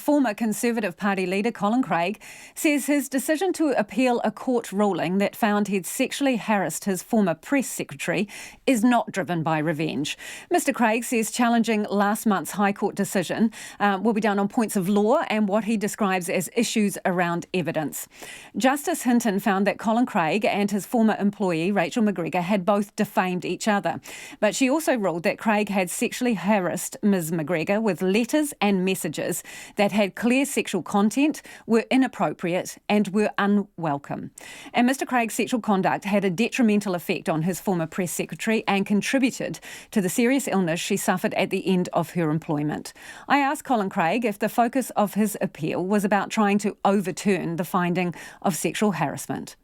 former Conservative Party leader Colin Craig says his decision to appeal a court ruling that found he'd sexually harassed his former press secretary is not driven by revenge. Mr Craig says challenging last month's High Court decision will be done on points of law and what he describes as issues around evidence. Justice Hinton found that Colin Craig and his former employee Rachel MacGregor had both defamed each other, but she also ruled that Craig had sexually harassed Ms MacGregor with letters and messages that had clear sexual content, were inappropriate and were unwelcome. And Mr Craig's sexual conduct had a detrimental effect on his former press secretary and contributed to the serious illness she suffered at the end of her employment. I asked Colin Craig if the focus of his appeal was about trying to overturn the finding of sexual harassment.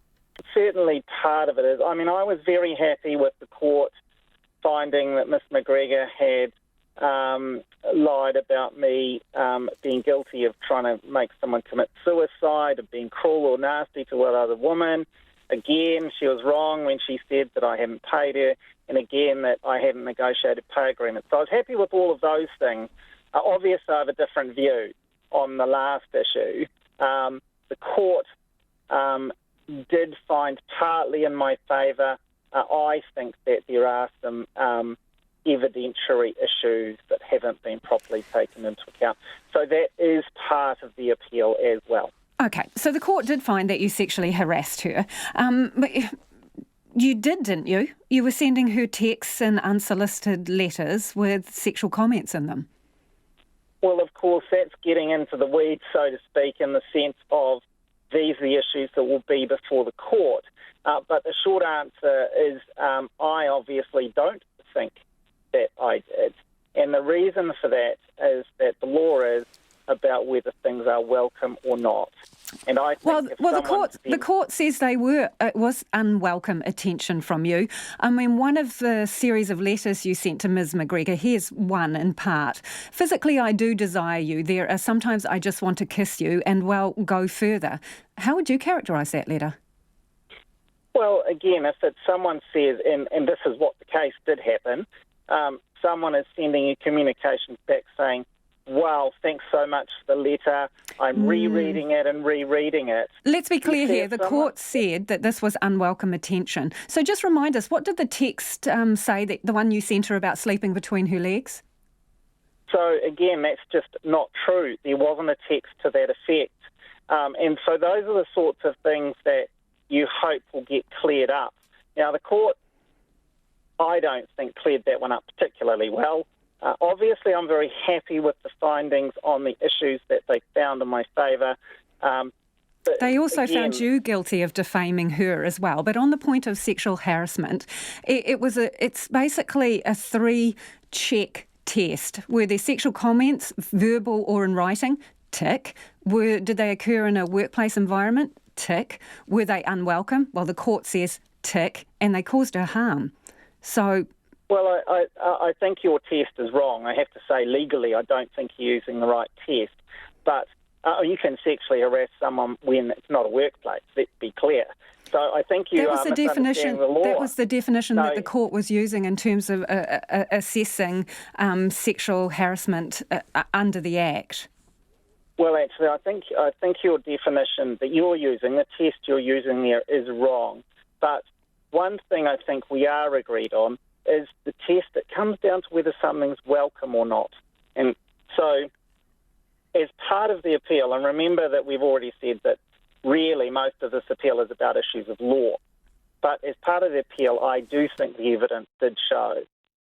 Certainly part of it is. I mean, I was very happy with the court finding that Ms MacGregor had lied about me being guilty of trying to make someone commit suicide, of being cruel or nasty to another woman. Again, she was wrong when she said that I hadn't paid her, and again that I hadn't negotiated pay agreements. So I was happy with all of those things. Obviously, I have a different view on the last issue. The court did find partly in my favour. I think that there are some evidentiary issues that haven't been properly taken into account. So that is part of the appeal as well. OK, so the court did find that you sexually harassed her. But you did, didn't you? You were sending her texts and unsolicited letters with sexual comments in them. Well, of course, that's getting into the weeds, so to speak, in the sense of these are the issues that will be before the court. But the short answer is I obviously don't think that I did. And the reason for that is that the law is about whether things are welcome or not. And I think the court says it was unwelcome attention from you. I mean, one of the series of letters you sent to Ms MacGregor, here's one in part. Physically, I do desire you. There are sometimes I just want to kiss you and, well, go further. How would you characterise that letter? Well, again, if it's someone says, and this is what the case did happen, someone is sending you communications back saying, wow, thanks so much for the letter. I'm rereading it and rereading it. Let's be clear here. The court said that this was unwelcome attention. So just remind us, what did the text say, that the one you sent her about sleeping between her legs? So, again, that's just not true. There wasn't a text to that effect. And so those are the sorts of things that you hope will get cleared up. Now, the court, I don't think, cleared that one up particularly well. Obviously, I'm very happy with the findings on the issues that they found in my favour. They also found you guilty of defaming her as well. But on the point of sexual harassment, it's basically a 3-check test. Were there sexual comments, verbal or in writing? Tick. Did they occur in a workplace environment? Tick. Were they unwelcome? Well, the court says tick, and they caused her harm. So... Well, I think your test is wrong. I have to say, legally, I don't think you're using the right test. But you can sexually harass someone when it's not a workplace, let's be clear. So I think you are misunderstanding the law. That was the definition that the court was using in terms of assessing sexual harassment under the Act. Well, actually, I think your definition that you're using, the test you're using there, is wrong. But one thing I think we are agreed on is the test that comes down to whether something's welcome or not. And so as part of the appeal, and remember that we've already said that really most of this appeal is about issues of law, but as part of the appeal, I do think the evidence did show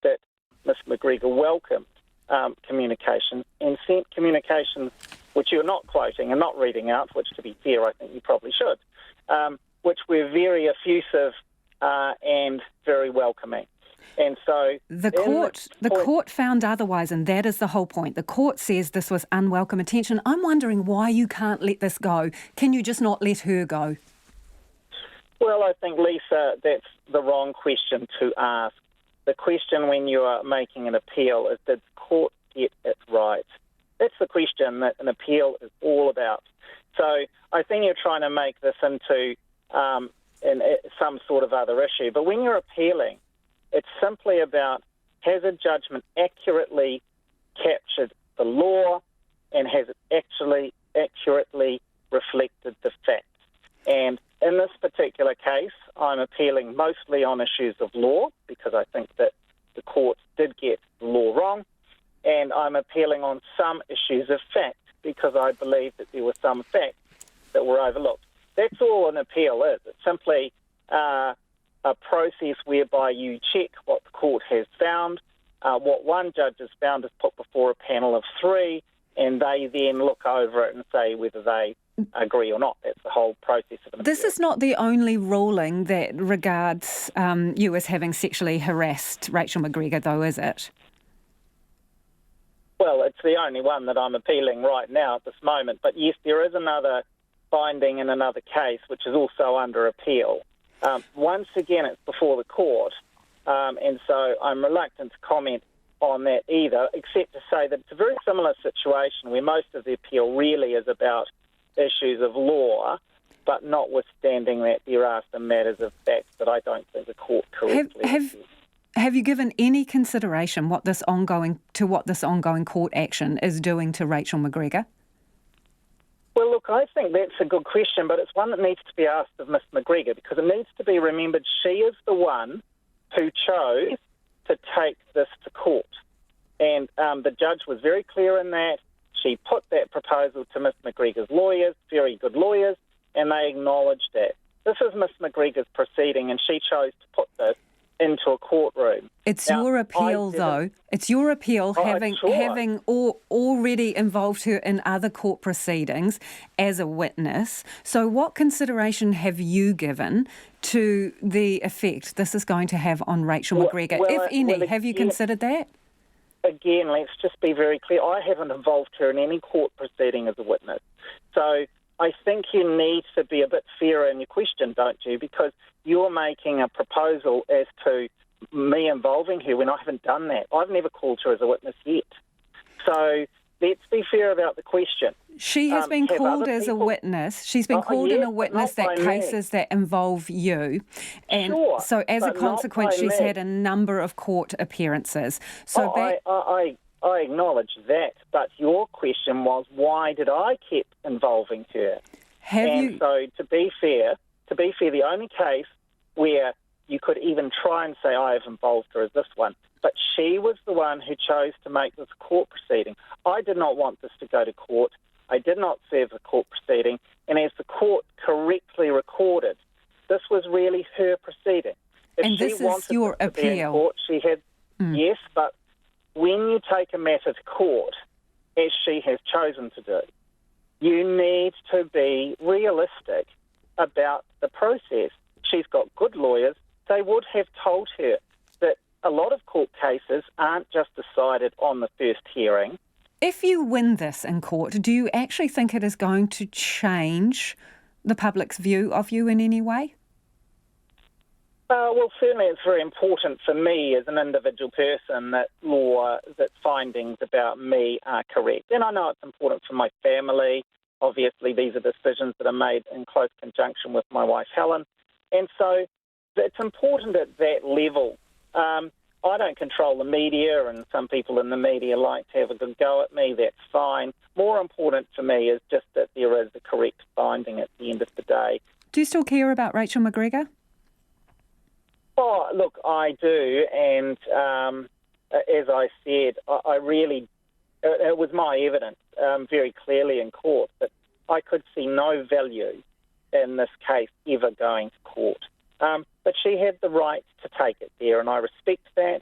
that Ms MacGregor welcomed communications and sent communications which you're not quoting and not reading out, which, to be fair, I think you probably should, which were very effusive and very welcoming. And so the court found otherwise, and that is the whole point. The court says this was unwelcome attention. I'm wondering why you can't let this go. Can you just not let her go? Well, I think, Lisa, that's the wrong question to ask. The question when you are making an appeal is, did the court get it right? That's the question that an appeal is all about. So I think you're trying to make this into some sort of other issue. But when you're appealing, it's simply about, has a judgment accurately captured the law, and has it actually appealing mostly on issues of law, because I think that the court did get the law wrong, and I'm appealing on some issues of fact, because I believe that there were some facts that were overlooked. That's all an appeal is. It's simply a process whereby you check what the court has found, what one judge has found is put before a panel of three, and they then look over it and say whether they agree or not. That's the whole process of an appeal. This is not the only ruling that regards you as having sexually harassed Rachel MacGregor, though, is it? Well, it's the only one that I'm appealing right now at this moment. But yes, there is another finding in another case which is also under appeal. Once again, it's before the court, and so I'm reluctant to comment on that either, except to say that it's a very similar situation where most of the appeal really is about issues of law, but notwithstanding that there are some matters of fact that I don't think the court correctly Have you given any consideration what this ongoing court action is doing to Rachel MacGregor? Well, look, I think that's a good question, but it's one that needs to be asked of Ms MacGregor, because it needs to be remembered she is the one who chose to take this to court. And the judge was very clear in that. She put that proposal to Ms MacGregor's lawyers, very good lawyers, and they acknowledged it. This is Ms MacGregor's proceeding, and she chose to put this into a courtroom. It's your appeal, though. It's your appeal, having already involved her in other court proceedings as a witness. So what consideration have you given to the effect this is going to have on Rachel MacGregor, if any? Have you considered that? Again, let's just be very clear. I haven't involved her in any court proceeding as a witness. So I think you need to be a bit fairer in your question, don't you? Because you're making a proposal as to me involving her when I haven't done that. I've never called her as a witness yet. So let's be fair about the question. She has been called as a witness. She's been called in a witness that cases that involve you. And so as a consequence, she's had a number of court appearances. So I acknowledge that, but your question was, why did I keep involving her? So to be fair, the only case where you could even try and say I have involved her is this one. But she was the one who chose to make this court proceeding. I did not want this to go to court. I did not serve the court proceeding. And as the court correctly recorded, this was really her proceeding. And this is your appeal. Court, she had, yes, but when you take a matter to court, as she has chosen to do, you need to be realistic about the process. She's got good lawyers. They would have told her that a lot of court cases aren't just decided on the first hearing. If you win this in court, do you actually think it is going to change the public's view of you in any way? Well, certainly it's very important for me as an individual person that findings about me are correct. And I know it's important for my family. Obviously, these are decisions that are made in close conjunction with my wife, Helen. And so it's important at that level. I don't control the media, and some people in the media like to have a good go at me. That's fine. More important for me is just that there is a correct finding at the end of the day. Do you still care about Rachel MacGregor? Oh, look, I do. And as I said, I really, it was my evidence very clearly in court that I could see no value in this case ever going to court. But she had the right to take it there, and I respect that.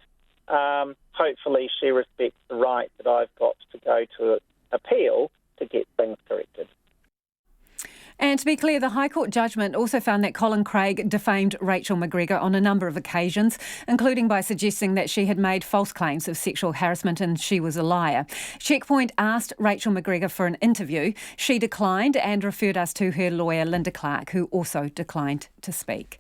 Hopefully she respects the right that I've got to go to appeal to get things corrected. And to be clear, the High Court judgment also found that Colin Craig defamed Rachel MacGregor on a number of occasions, including by suggesting that she had made false claims of sexual harassment and she was a liar. Checkpoint asked Rachel MacGregor for an interview. She declined and referred us to her lawyer, Linda Clark, who also declined to speak.